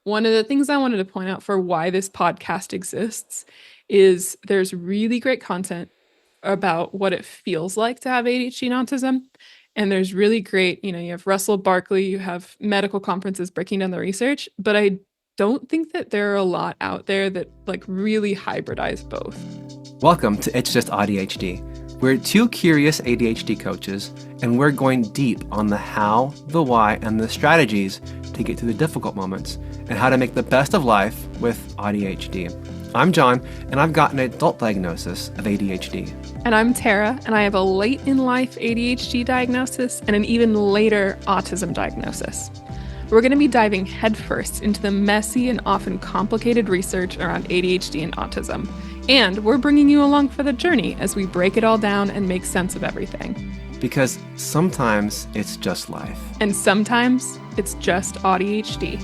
One of the things I wanted to point out for why this podcast exists is there's really great content about what it feels like to have ADHD and autism. And there's really great, you have Russell Barkley, you have medical conferences breaking down the research, but I don't think that there are a lot out there that like really hybridize both. Welcome to It's Just ADHD. We're two curious ADHD coaches, and we're going deep on the how, the why, and the strategies to get through the difficult moments and how to make the best of life with ADHD. I'm John, and I've got an adult diagnosis of ADHD. And I'm Tarah, and I have a late in life ADHD diagnosis and an even later autism diagnosis. We're going to be diving headfirst into the messy and often complicated research around ADHD and autism. And we're bringing you along for the journey as we break it all down and make sense of everything. Because sometimes it's just life. And sometimes it's just ADHD.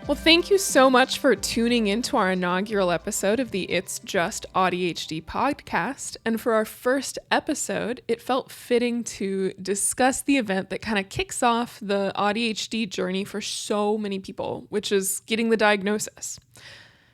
Well, thank you so much for tuning into our inaugural episode of the It's Just ADHD podcast. And for our first episode, it felt fitting to discuss the event that kind of kicks off the ADHD journey for so many people, which is getting the diagnosis.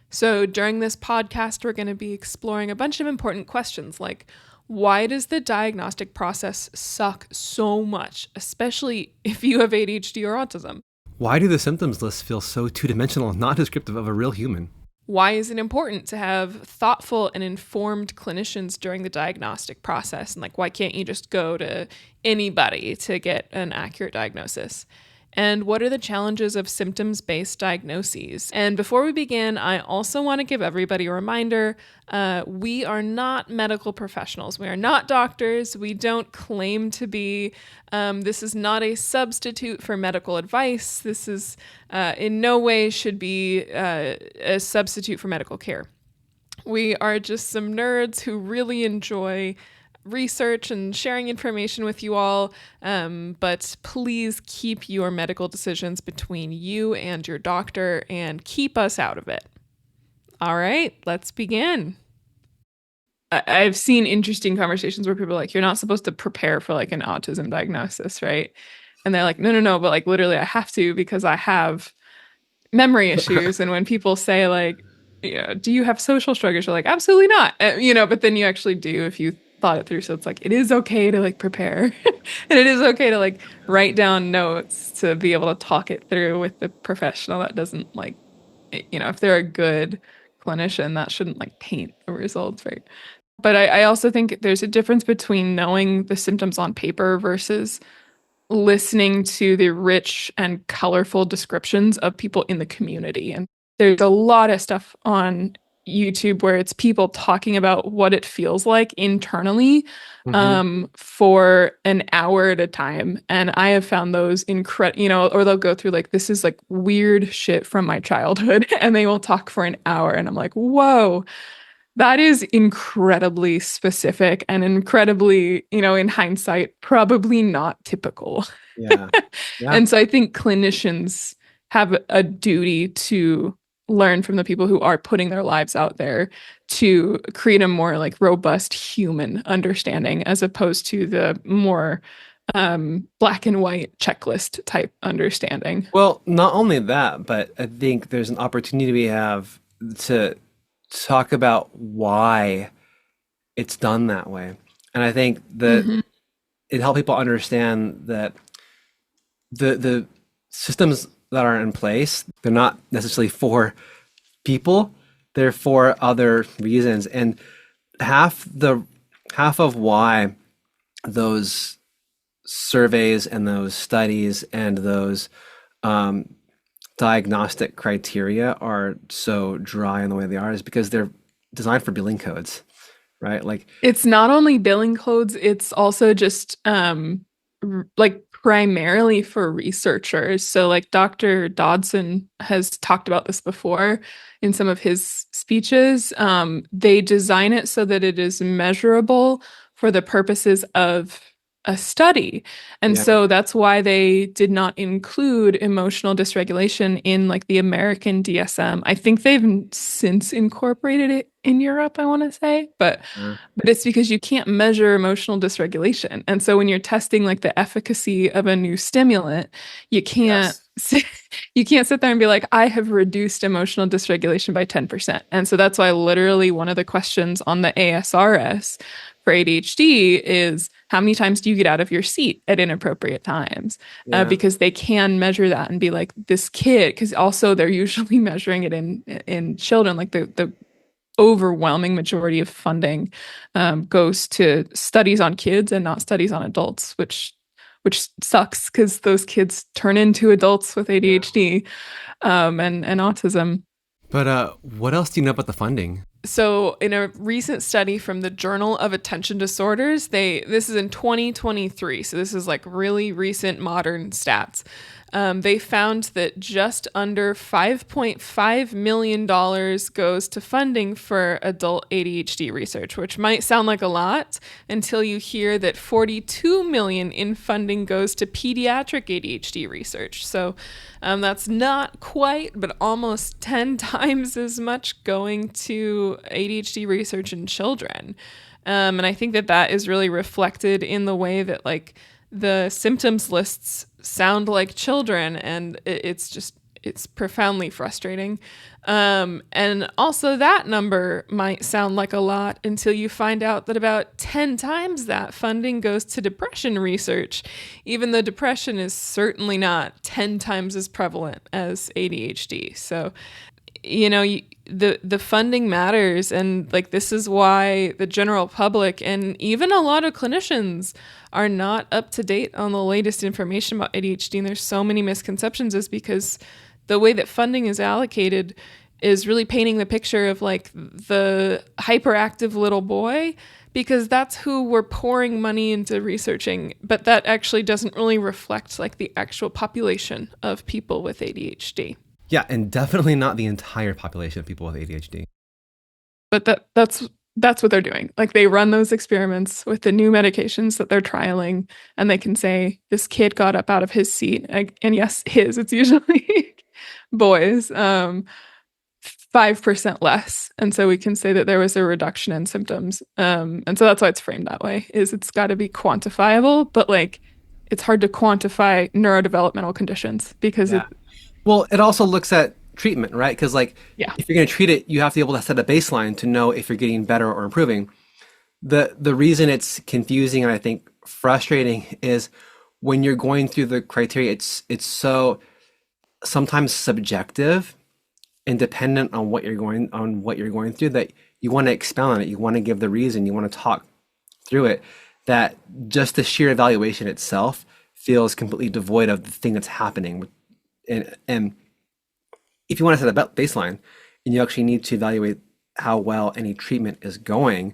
So during this podcast, we're going to be exploring a bunch of important questions like, why does the diagnostic process suck so much, especially if you have ADHD or autism? Why do the symptoms lists feel so two-dimensional and not descriptive of a real human? Why is it important to have thoughtful and informed clinicians during the diagnostic process? And like, why can't you just go to anybody to get an accurate diagnosis? And what are the challenges of symptoms-based diagnoses? And before we begin, I also want to give everybody a reminder, we are not medical professionals. We are not doctors. We don't claim to be. This is not a substitute for medical advice. This is in no way should be a substitute for medical care. We are just some nerds who really enjoy research and sharing information with you all, but please keep your medical decisions between you and your doctor and keep us out of it. All right, let's begin. I've seen interesting conversations where people are like, you're not supposed to prepare for like an autism diagnosis, right? And they're like, no, but like literally I have to because I have memory issues. And when people say like, do you have social struggles? You're like, absolutely not. But then you actually do if you thought it through. So it's like, it is okay to like prepare and it is okay to like write down notes to be able to talk it through with the professional that doesn't like, if they're a good clinician, that shouldn't like paint the results, right? But I also think there's a difference between knowing the symptoms on paper versus listening to the rich and colorful descriptions of people in the community. And there's a lot of stuff on YouTube where it's people talking about what it feels like internally for an hour at a time. And I have found those incredible, or they'll go through like, this is like weird shit from my childhood and they will talk for an hour. And I'm like, whoa, that is incredibly specific and incredibly, in hindsight, probably not typical. Yeah. And so I think clinicians have a duty to learn from the people who are putting their lives out there to create a more like robust human understanding as opposed to the more black and white checklist type understanding. Well, not only that, but I think there's an opportunity we have to talk about why it's done that way. And I think that it helps people understand that the systems that are in place, they're not necessarily for people, they're for other reasons. And half of why those surveys and those studies and those diagnostic criteria are so dry in the way they are is because they're designed for billing codes, right? Like, it's not only billing codes, it's also just like primarily for researchers. So like Dr. Dodson has talked about this before in some of his speeches. They design it so that it is measurable for the purposes of a study. And Yeah. so that's why they did not include emotional dysregulation in like the American DSM. I think they've since incorporated it in Europe, I want to say, Uh, but it's because you can't measure emotional dysregulation. And so when you're testing like the efficacy of a new stimulant, you can't yes. you can't sit there and be like, I have reduced emotional dysregulation by 10%. And so that's why literally one of the questions on the ASRS for ADHD is how many times do you get out of your seat at inappropriate times? Yeah. Because they can measure that and be like, this kid, because also they're usually measuring it in children, like the overwhelming majority of funding goes to studies on kids and not studies on adults, which sucks because those kids turn into adults with Yeah. ADHD and autism. But what else do you know about the funding? So, in a recent study from the Journal of Attention Disorders, this is in 2023, so this is like really recent modern stats. They found that just under $5.5 million goes to funding for adult ADHD research, which might sound like a lot until you hear that 42 million in funding goes to pediatric ADHD research. So that's not quite, but almost 10 times as much going to ADHD research in children. And I think that is really reflected in the way that like the symptoms lists sound like children, and it's profoundly frustrating. And also that number might sound like a lot until you find out that about 10 times that funding goes to depression research, even though depression is certainly not 10 times as prevalent as ADHD. So, the funding matters, and like this is why the general public and even a lot of clinicians are not up to date on the latest information about ADHD. And there's so many misconceptions is because the way that funding is allocated is really painting the picture of like the hyperactive little boy, because that's who we're pouring money into researching, but that actually doesn't really reflect like the actual population of people with ADHD. Yeah, and definitely not the entire population of people with ADHD. But that's what they're doing. Like they run those experiments with the new medications that they're trialing, and they can say this kid got up out of his seat, and yes, it's usually boys, 5% less, and so we can say that there was a reduction in symptoms. And so that's why it's framed that way. Is it's got to be quantifiable, but like it's hard to quantify neurodevelopmental conditions because Yeah. Well, it also looks at treatment, right? Because like yeah. if you're going to treat it, you have to be able to set a baseline to know if you're getting better or improving. The reason it's confusing and I think frustrating is when you're going through the criteria, it's so sometimes subjective and dependent on what you're going through, that you want to expound on it, you want to give the reason, you want to talk through it, that just the sheer evaluation itself feels completely devoid of the thing that's happening. And if you want to set a baseline and you actually need to evaluate how well any treatment is going,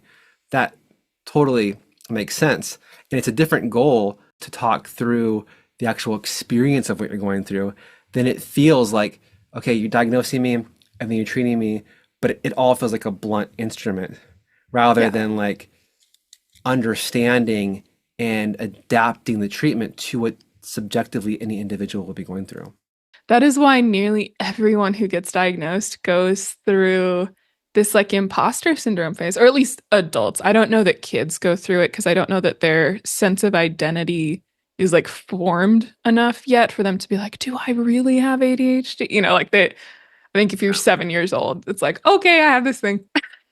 that totally makes sense. And it's a different goal to talk through the actual experience of what you're going through. Then it feels like, okay, you're diagnosing me and then you're treating me, but it all feels like a blunt instrument rather than like understanding and adapting the treatment to what subjectively any individual will be going through. That is why nearly everyone who gets diagnosed goes through this like imposter syndrome phase, or at least adults. I don't know that kids go through it because I don't know that their sense of identity is like formed enough yet for them to be like, do I really have ADHD? I think if you're 7 years old, it's like, okay, I have this thing.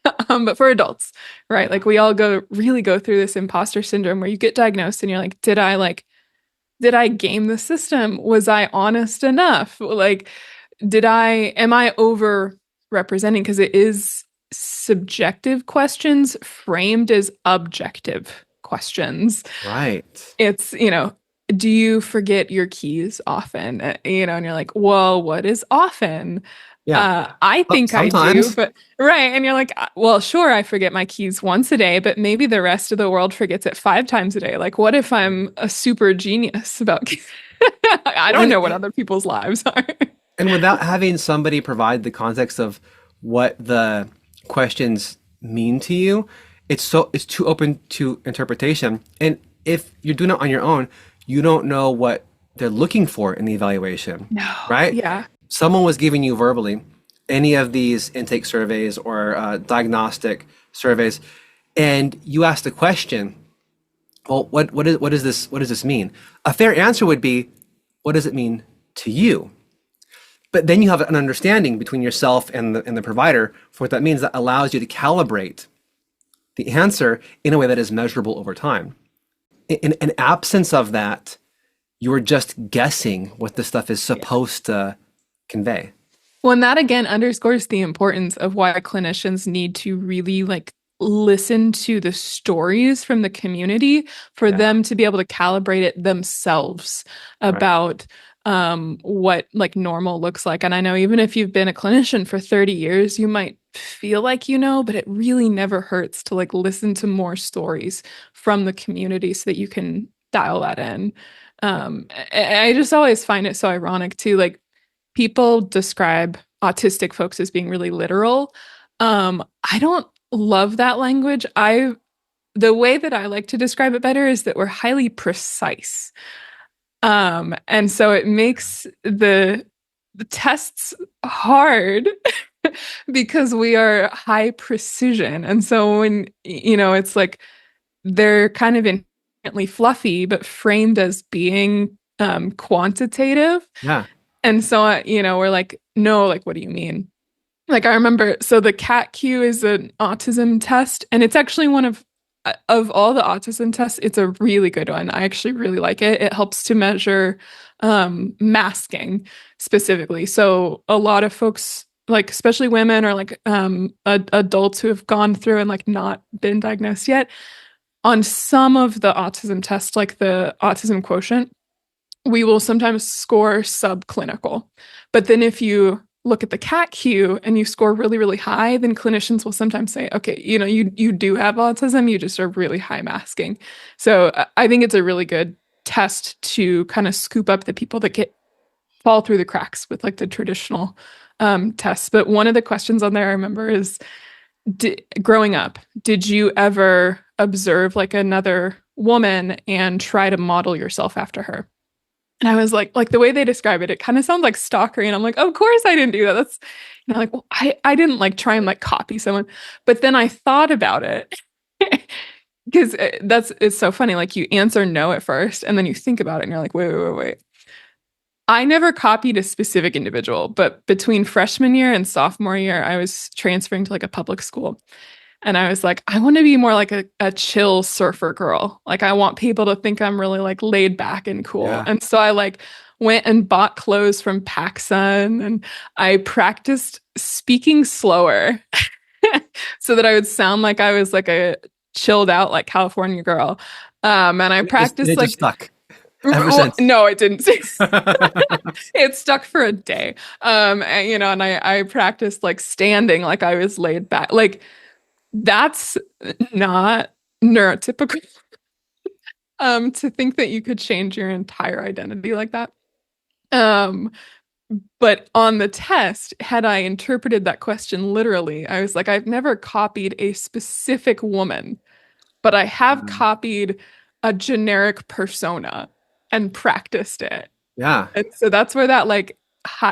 But for adults, right? Like we all really go through this imposter syndrome where you get diagnosed and you're like, did I game the system? Was I honest enough? Like, am I over representing? Because it is subjective questions framed as objective questions. Right. It's, do you forget your keys often? And you're like, well, what is often? Yeah. I think I do, Sometimes. but right. And you're like, well, sure, I forget my keys once a day, but maybe the rest of the world forgets it 5 times a day. Like, what if I'm a super genius about keys? I don't know what other people's lives are. And without having somebody provide the context of what the questions mean to you, it's too open to interpretation. And if you're doing it on your own, you don't know what they're looking for in the evaluation, No. right? Yeah. Someone was giving you verbally any of these intake surveys or diagnostic surveys, and you asked a question. Well, what does this mean? A fair answer would be, what does it mean to you? But then you have an understanding between yourself and the provider for what that means, that allows you to calibrate the answer in a way that is measurable over time. In an absence of that, you're just guessing what the stuff is supposed to convey. Well, and that again underscores the importance of why clinicians need to really like listen to the stories from the community for Yeah, them to be able to calibrate it themselves right. about what like normal looks like. And I know even if you've been a clinician for 30 years, you might feel like you know, but it really never hurts to like listen to more stories from the community so that you can dial that in. I just always find it so ironic too, like people describe autistic folks as being really literal. I don't love that language. The way that I like to describe it better is that we're highly precise. And so it makes the tests hard because we are high precision. And so when, it's like they're kind of inherently fluffy, but framed as being quantitative. Yeah, And so, we're like, no, like, what do you mean? Like, I remember, so the CAT-Q is an autism test, and it's actually one of all the autism tests, it's a really good one. I actually really like it. It helps to measure masking specifically. So a lot of folks, like especially women or like adults who have gone through and like not been diagnosed yet, on some of the autism tests, like the autism quotient, we will sometimes score subclinical. But then if you look at the CAT-Q and you score really, really high, then clinicians will sometimes say, okay, you do have autism, you just are really high masking. So I think it's a really good test to kind of scoop up the people that fall through the cracks with like the traditional tests. But one of the questions on there I remember is, growing up, did you ever observe like another woman and try to model yourself after her? And I was like the way they describe it, it kind of sounds like stalkery. And I'm like, of course I didn't do that. That's, like, well, I didn't like try and like copy someone. But then I thought about it because it's so funny. Like you answer no at first and then you think about it and you're like, wait. I never copied a specific individual, but between freshman year and sophomore year, I was transferring to like a public school. And I was like, I want to be more like a chill surfer girl. Like I want people to think I'm really like laid back and cool. yeah. And so I like went and bought clothes from PacSun and I practiced speaking slower so that I would sound like I was like a chilled out like California girl. And I And practiced it just like stuck ever since. no, it didn't. It stuck for a day. And I practiced like standing like I was laid back. Like that's not neurotypical to think that you could change your entire identity like that. Um, but on the test, had I interpreted that question literally, I was like, I've never copied a specific woman, but I have Mm. copied a generic persona and practiced it. Yeah. And so that's where that like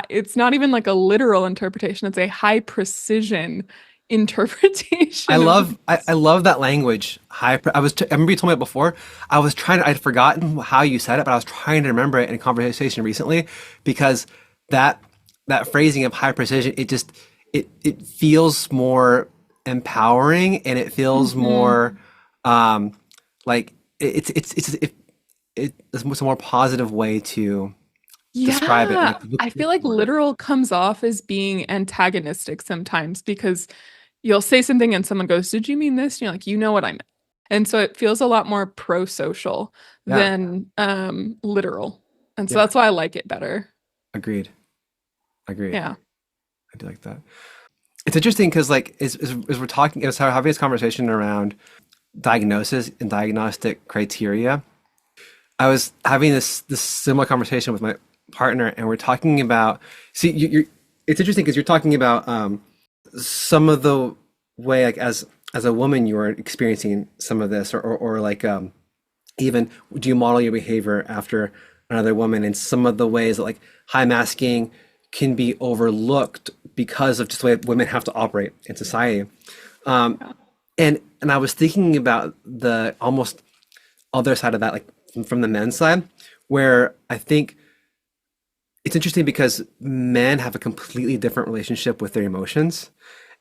it's not even like a literal interpretation, it's a high precision I interpretation of love I love that language. I remember you told me it before. I'd forgotten how you said it, but I was trying to remember it in a conversation recently because that that phrasing of high precision, it feels more empowering and it feels Mhm. more like it's a more positive way to describe it. Yeah, I feel like literal comes off as being antagonistic sometimes because you'll say something and someone goes, "Did you mean this?" And you're like, "You know what I meant." And so it feels a lot more pro-social Yeah, than literal. And so yeah, that's why I like it better. agreed, agreed. Yeah. I do like that. It's interesting because like as we're talking, as we're having this conversation around diagnosis and diagnostic criteria, I was having this similar conversation with my partner, and we're talking about. See, you're. It's interesting because you're talking about some of the way, like as a woman, you are experiencing some of this, or like Even do you model your behavior after another woman? And some of the ways that like high masking can be overlooked because of just the way women have to operate in society. Um, Yeah. and I was thinking about the almost other side of that, like from the men's side, where I think it's interesting because men have a completely different relationship with their emotions.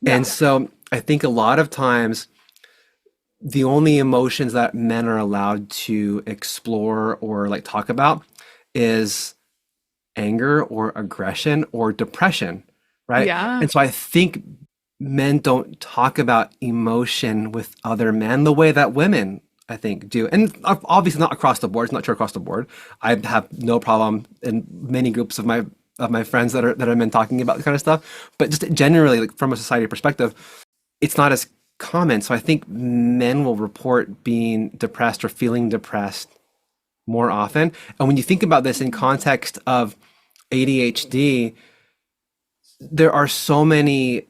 Yeah. And so I think a lot of times the only emotions that men are allowed to explore or like talk about is anger or aggression or depression, right? Yeah. And so I think men don't talk about emotion with other men the way that women, I think, do. And obviously not across the board. It's not true across the board. I have no problem in many groups of my friends that are men talking about this kind of stuff. But just generally, like from a society perspective, it's not as common. So I think men will report being depressed or feeling depressed more often. And when you think about this in context of ADHD, there are so many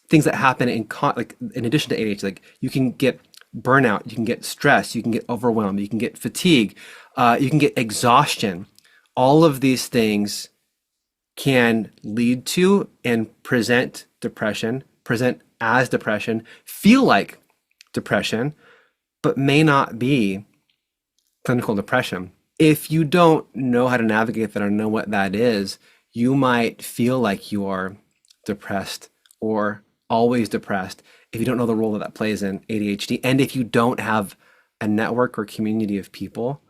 things that happen like in addition to ADHD. Like you can get burnout, you can get stress, you can get overwhelmed, you can get fatigue, you can get exhaustion. All of these things can lead to and present depression, present as depression, feel like depression, but may not be clinical depression. If you don't know how to navigate that or know what that is, you might feel like you are depressed or always depressed if you don't know the role that that plays in ADHD. And if you don't have a network or community of people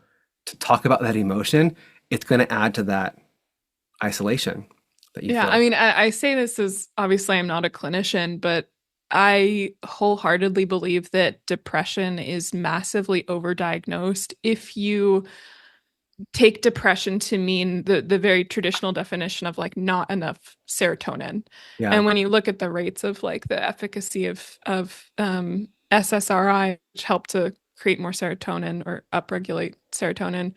to talk about that emotion, it's going to add to that isolation that you Yeah, I feel. mean, I say this as obviously I'm not a clinician, but I wholeheartedly believe that depression is massively overdiagnosed. If you take depression to mean the very traditional definition of like not enough serotonin. Yeah. And when you look at the rates of like the efficacy of SSRI, which help to create more serotonin or upregulate serotonin,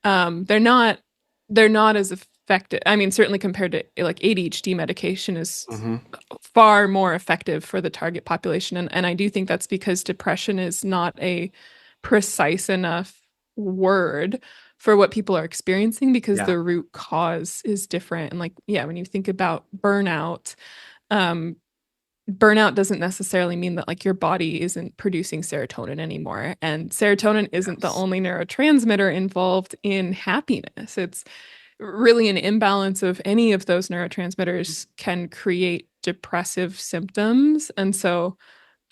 they're not as effective. I mean, certainly compared to like ADHD medication is Hmm. far more effective for the target population. And I do think that's because depression is not a precise enough word for what people are experiencing because Yeah. the root cause is different. And like, yeah, when you think about burnout, um, burnout doesn't necessarily mean that like your body isn't producing serotonin anymore. And serotonin isn't the Yes. only neurotransmitter involved in happiness. It's really an imbalance of any of those neurotransmitters can create depressive symptoms. And so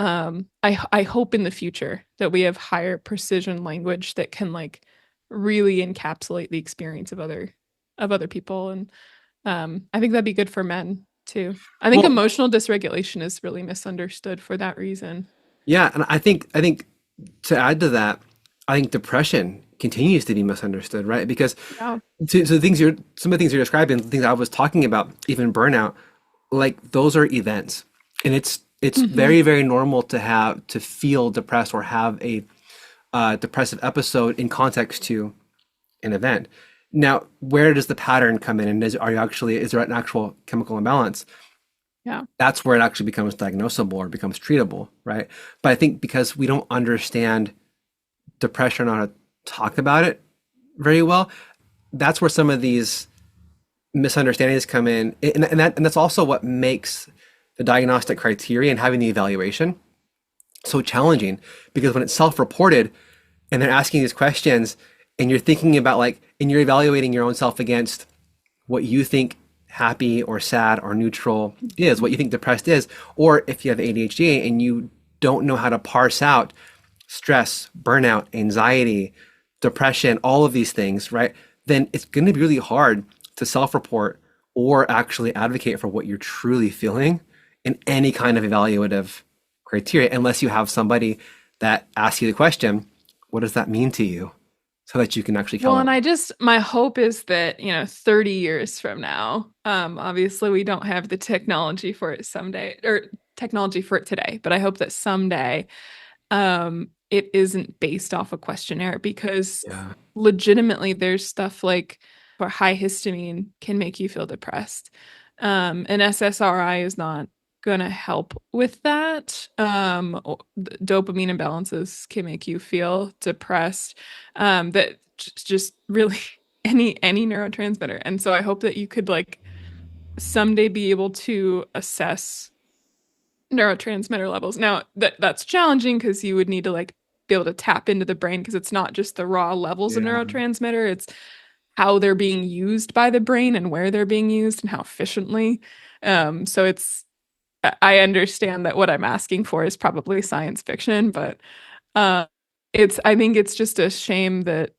I hope in the future that we have higher precision language that can like really encapsulate the experience of other people. And I think that'd be good for men too. I think Well, emotional dysregulation is really misunderstood for that reason. yeah, and I think to add to that, I think depression continues to be misunderstood, right? Because Yeah. to the things you're some of the things you're describing, the things I was talking about, even burnout, like those are events. And it's Hmm. very, very normal to have to feel depressed or have a depressive episode in context to an event. Now, where does the pattern come in? And is there an actual chemical imbalance? Yeah. That's where it actually becomes diagnosable or becomes treatable, right? But I think because we don't understand depression or how to talk about it very well, that's where some of these misunderstandings come in, and that's also what makes the diagnostic criteria and having the evaluation so challenging because when it's self-reported and they're asking these questions and you're thinking about like and you're evaluating your own self against what you think happy or sad or neutral is, what you think depressed is, or if you have ADHD and you don't know how to parse out stress, burnout, anxiety, depression, all of these things, right? Then it's going to be really hard to self report or actually advocate for what you're truly feeling in any kind of evaluative criteria, unless you have somebody that asks you the question, what does that mean to you? So that you can actually Well, tell and them. my hope is that, 30 years from now, obviously we don't have the technology for it someday or technology for it today, but I hope that someday it isn't based off a questionnaire because Yeah. legitimately there's stuff like for high histamine can make you feel depressed. And SSRI is not going to help with that. Dopamine imbalances can make you feel depressed. That just really any neurotransmitter. And so I hope that you could like someday be able to assess neurotransmitter levels. Now that's challenging because you would need to like be able to tap into the brain because it's not just the raw levels of Yeah. neurotransmitter, it's how they're being used by the brain and where they're being used and how efficiently. So I understand that what I'm asking for is probably science fiction, but uh, I think it's just a shame that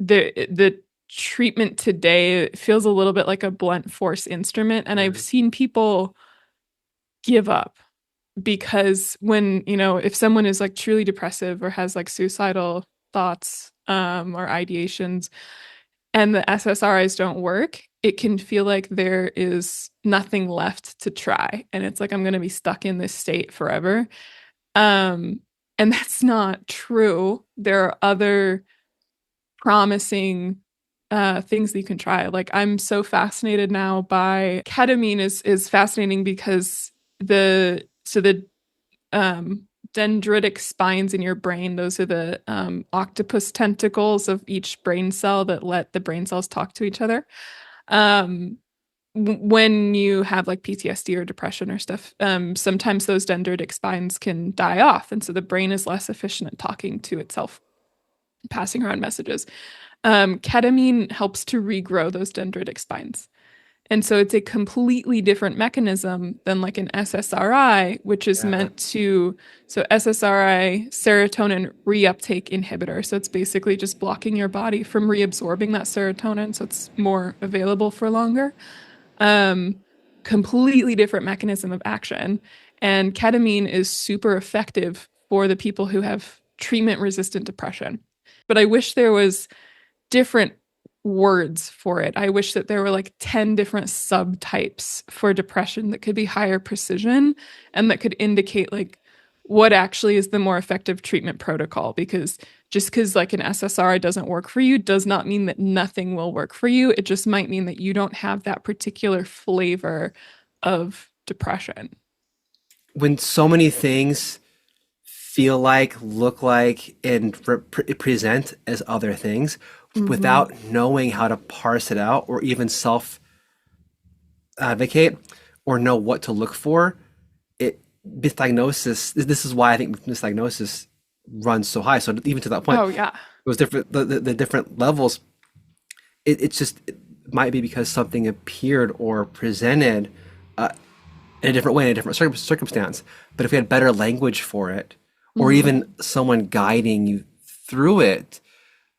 the treatment today feels a little bit like a blunt force instrument, and I've Yeah. seen people give up because when, if someone is like truly depressive or has like suicidal thoughts or ideations and the SSRIs don't work, it can feel like there is nothing left to try. And it's like, I'm going to be stuck in this state forever. Um, and that's not true. There are other promising things that you can try. Like I'm so fascinated now by ketamine is fascinating because the um, dendritic spines in your brain. Those are the octopus tentacles of each brain cell that let the brain cells talk to each other. Um, when you have like PTSD or depression or stuff, sometimes those dendritic spines can die off. And so the brain is less efficient at talking to itself, passing around messages. Ketamine helps to regrow those dendritic spines. And so it's a completely different mechanism than like an SSRI, which is Yeah. meant to, so SSRI, serotonin reuptake inhibitor. So it's basically just blocking your body from reabsorbing that serotonin so it's more available for longer. Um, Completely different mechanism of action. And ketamine is super effective for the people who have treatment resistant depression. But I wish there was different words for it. I wish that there were like 10 different subtypes for depression that could be higher precision and that could indicate like what actually is the more effective treatment protocol. Because just because like an SSRI doesn't work for you does not mean that nothing will work for you. It just might mean that you don't have that particular flavor of depression. When so many things feel like, look like, and present as other things Mm-hmm. without knowing how to parse it out or even self advocate or know what to look for, it misdiagnosis. This is why I think misdiagnosis runs so high. So even to that point, Oh, yeah. those different the different levels, it might be because something appeared or presented in a different way, in a different circumstance. But if we had better language for it, or Mm-hmm. even someone guiding you through it,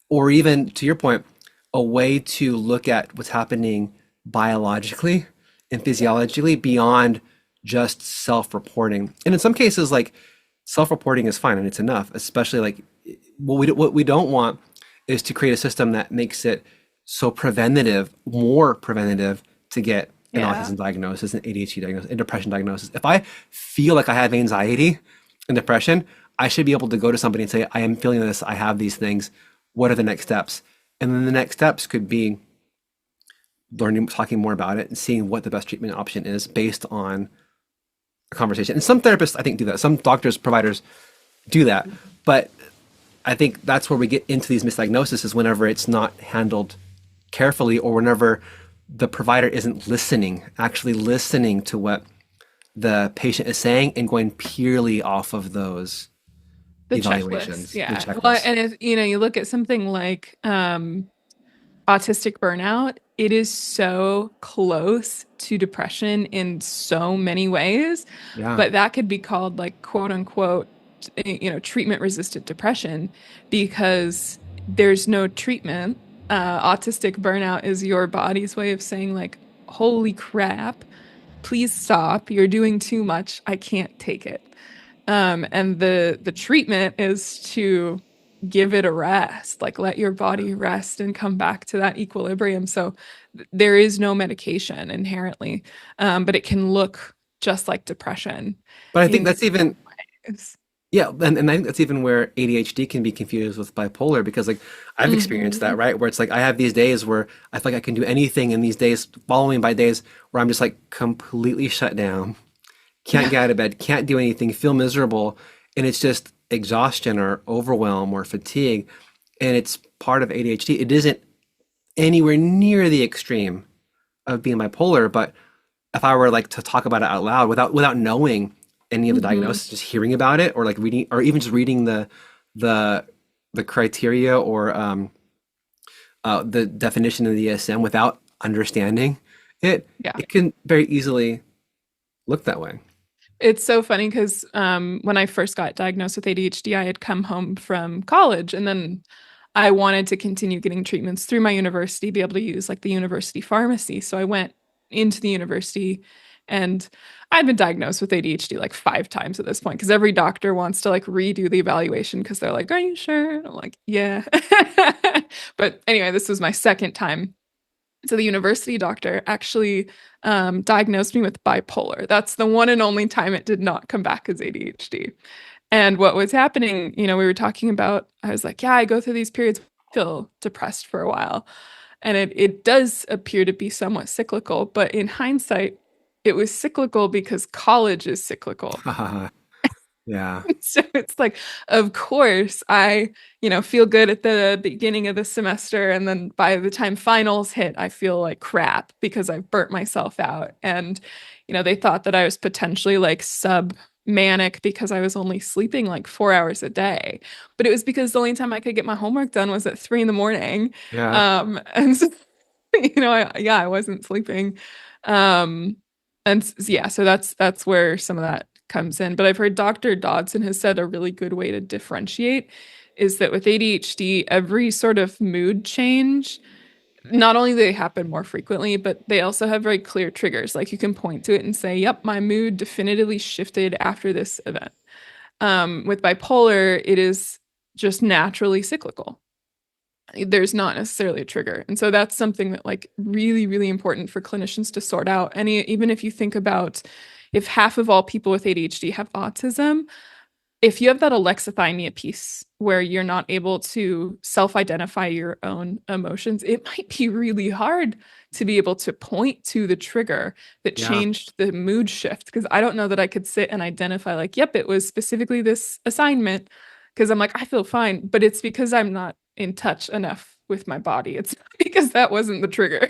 or even to your point, a way to look at what's happening biologically and physiologically beyond just self-reporting. And in some cases, like self-reporting is fine and it's enough, especially like what we don't want is to create a system that makes it so preventative, more preventative to get an Yeah. autism diagnosis, an ADHD diagnosis, a depression diagnosis. If I feel like I have anxiety and depression, I should be able to go to somebody and say, I am feeling this, I have these things. What are the next steps? And then the next steps could be learning, talking more about it and seeing what the best treatment option is based on a conversation. And some therapists, I think, do that. Some doctors, providers do that. But I think that's where we get into these misdiagnoses is whenever it's not handled carefully or whenever the provider isn't listening, actually listening to what the patient is saying and going purely off of those The checklist. evaluations, the Yeah. Well, checklists. and if, you look at something like autistic burnout, it is so close to depression in so many ways, Yeah. but that could be called like quote unquote, treatment resistant depression because there's no treatment. Autistic burnout is your body's way of saying like, holy crap, please stop. You're doing too much. I can't take it. And the treatment is to give it a rest, like let your body rest and come back to that equilibrium. So there is no medication inherently, but it can look just like depression But I think in that's even, ways. yeah, and I think that's even where ADHD can be confused with bipolar because like I've experienced that, Hmm. right? Where it's like I have these days where I feel like I can do anything and these days following by days where I'm just like completely shut down can't Yeah. get out of bed, can't do anything, feel miserable, and it's just exhaustion or overwhelm or fatigue, and it's part of ADHD. It isn't anywhere near the extreme of being bipolar, but if I were like to talk about it out loud without knowing any of the Hmm. diagnosis, just hearing about it or like reading or even just reading the the criteria or the definition of the DSM without understanding it, Yeah. it can very easily look that way. It's so funny because when I first got diagnosed with ADHD, I had come home from college and then I wanted to continue getting treatments through my university, be able to use like the university pharmacy. So I went into the university and I've been diagnosed with ADHD like 5 times at this point because every doctor wants to like redo the evaluation because they're like, "Are you sure?" And I'm like, "Yeah." But anyway, this was my second time. So the university doctor actually diagnosed me with bipolar. That's the one and only time it did not come back as ADHD. And what was happening, we were talking about, I was like, yeah, I go through these periods, feel depressed for a while. And it does appear to be somewhat cyclical, but in hindsight, it was cyclical because college is cyclical. Yeah. So it's like, of course, I feel good at the beginning of the semester. And then by the time finals hit, I feel like crap because I've burnt myself out. And they thought that I was potentially like sub manic because I was only sleeping like 4 hours a day. But it was because the only time I could get my homework done was at 3 in the morning. Yeah. And so, I wasn't sleeping. Um, yeah, so that's where some of that comes in. But I've heard Dr. Dodson has said a really good way to differentiate is that with ADHD, every sort of mood change, not only do they happen more frequently, but they also have very clear triggers. Like you can point to it and say, yep, my mood definitively shifted after this event. With bipolar, it is just naturally cyclical. There's not necessarily a trigger. And so that's something that like really, really important for clinicians to sort out. Even if you think about if half of all people with ADHD have autism, if you have that alexithymia piece where you're not able to self-identify your own emotions, it might be really hard to be able to point to the trigger that Yeah. changed the mood shift. Because I don't know that I could sit and identify, like, yep, it was specifically this assignment. Because I'm like, I feel fine, but it's because I'm not in touch enough with my body. It's because that wasn't the trigger.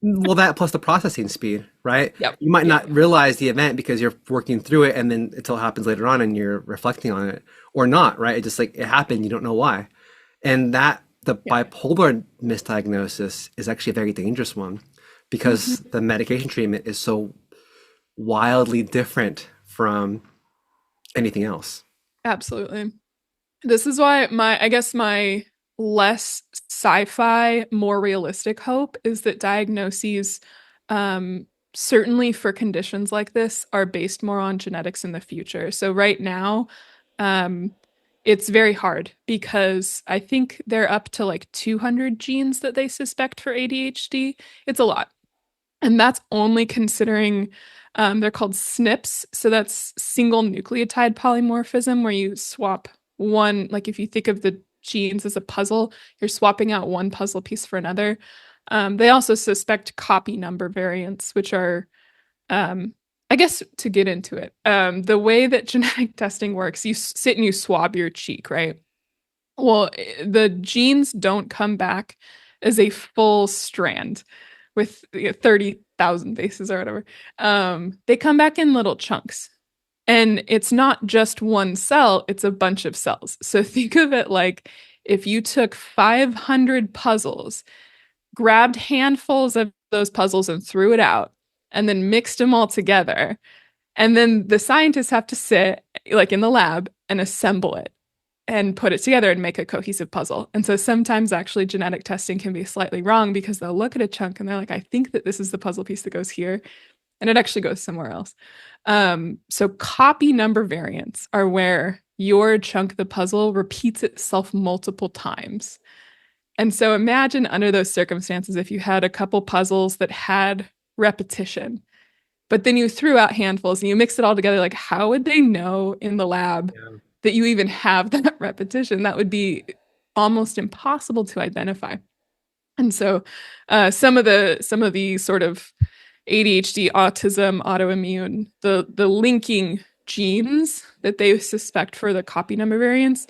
Well, that plus the processing speed, right? Yep. You might Yeah. not realize the event because you're working through it and then until it happens later on and you're reflecting on it or not, right? It just like it happened, you don't know why. And that the Yeah. bipolar misdiagnosis is actually a very dangerous one because Mhm. the medication treatment is so wildly different from anything else. Absolutely. This is why I guess my less sci-fi, more realistic hope is that diagnoses, um, certainly for conditions like this, are based more on genetics in the future. So right now, um, it's very hard because I think they're up to like 200 genes that they suspect for ADHD. It's a lot. And that's only considering they're called SNPs. So that's single nucleotide polymorphism, where you swap one, like if you think of the genes as a puzzle, you're swapping out one puzzle piece for another. They also suspect copy number variants, which are, um, I guess, to get into it, the way that genetic testing works, you sit and you swab your cheek, right? Well, the genes don't come back as a full strand with 30,000 bases or whatever. They come back in little chunks. And it's not just one cell, it's a bunch of cells. So think of it like if you took 500 puzzles, grabbed handfuls of those puzzles and threw it out, and then mixed them all together. And then the scientists have to sit like in the lab and assemble it and put it together and make a cohesive puzzle. And so sometimes actually genetic testing can be slightly wrong because they'll look at a chunk and they're like, I think that this is the puzzle piece that goes here. And it actually goes somewhere else. So copy number variants are where your chunk of the puzzle repeats itself multiple times. And so imagine under those circumstances, if you had a couple puzzles that had repetition, but then you threw out handfuls and you mixed it all together, like how would they know in the lab Yeah. that you even have that repetition? That would be almost impossible to identify. And so some of the sort of ADHD, autism, autoimmune, the linking genes that they suspect for the copy number variants,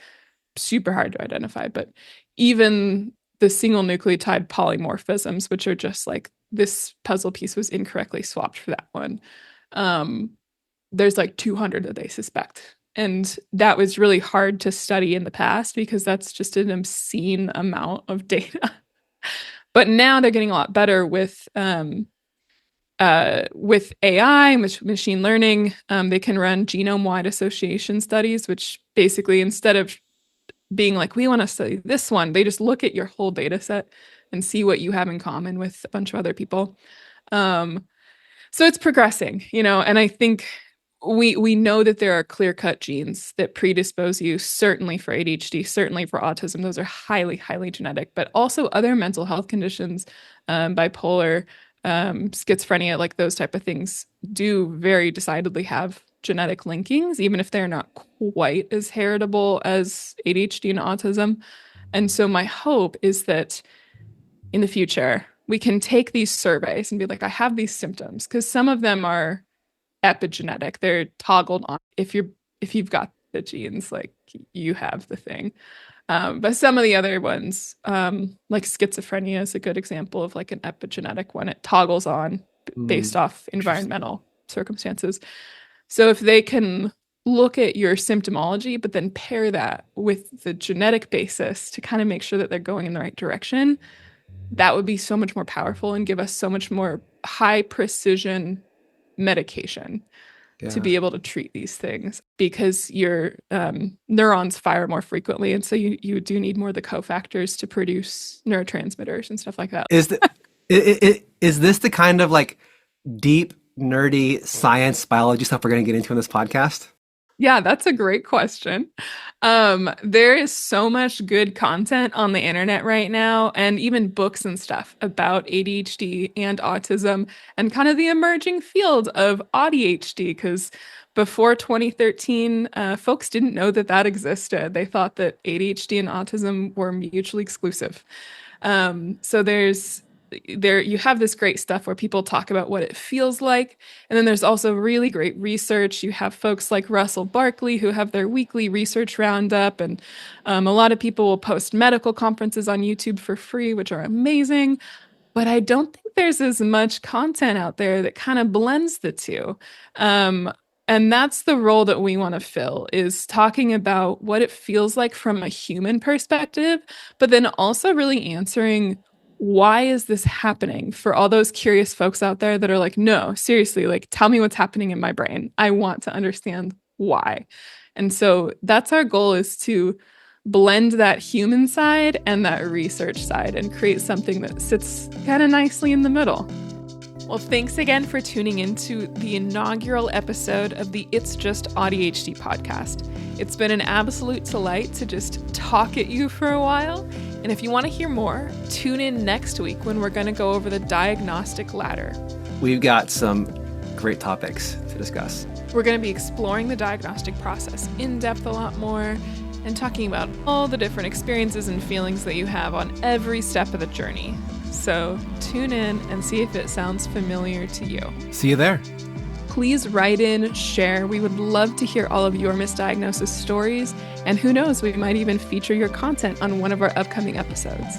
super hard to identify. But even the single nucleotide polymorphisms, which are just like this puzzle piece was incorrectly swapped for that one, there's like 200 that they suspect. And that was really hard to study in the past because that's just an obscene amount of data. But now they're getting a lot better with AI, machine learning. They can run genome-wide association studies, which basically, instead of being like, we want to study this one, they just look at your whole data set and see what you have in common with a bunch of other people. So it's progressing, and I think we know that there are clear-cut genes that predispose you, certainly for ADHD, certainly for autism. Those are highly, highly genetic, but also other mental health conditions, bipolar, schizophrenia, like those type of things do very decidedly have genetic linkings, even if they're not quite as heritable as ADHD and autism. And so my hope is that in the future, we can take these surveys and be like, I have these symptoms, because some of them are epigenetic. They're toggled on. If you've got the genes, like you have the thing. But some of the other ones, like schizophrenia is a good example of like an epigenetic one. It toggles on based off environmental circumstances. So if they can look at your symptomology, but then pair that with the genetic basis to kind of make sure that they're going in the right direction, that would be so much more powerful and give us so much more high precision medication to be able to treat these things, because your neurons fire more frequently. And so you do need more of the cofactors to produce neurotransmitters and stuff like that. Is this the kind of like deep, nerdy science biology stuff we're going to get into in this podcast? Yeah, that's a great question. There is so much good content on the internet right now, and even books and stuff about ADHD and autism and kind of the emerging field of ADHD, because before 2013, folks didn't know that existed. They thought that ADHD and autism were mutually exclusive. So there you have this great stuff where people talk about what it feels like, and then there's also really great research. You have folks like Russell Barkley who have their weekly research roundup, and a lot of people will post medical conferences on YouTube for free, which are amazing. But I don't think there's as much content out there that kind of blends the two. And that's the role that we want to fill, is talking about what it feels like from a human perspective, but then also really answering, why is this happening, for all those curious folks out there that are like, no, seriously, like, tell me what's happening in my brain. I want to understand why. And so that's our goal, is to blend that human side and that research side and create something that sits kind of nicely in the middle. Well, thanks again for tuning into the inaugural episode of the It's Just ADHD podcast. It's been an absolute delight to just talk at you for a while. And if you want to hear more, tune in next week when we're going to go over the diagnostic ladder. We've got some great topics to discuss. We're going to be exploring the diagnostic process in depth a lot more and talking about all the different experiences and feelings that you have on every step of the journey. So tune in and see if it sounds familiar to you. See you there. Please write in, share. We would love to hear all of your misdiagnosis stories. And who knows, we might even feature your content on one of our upcoming episodes.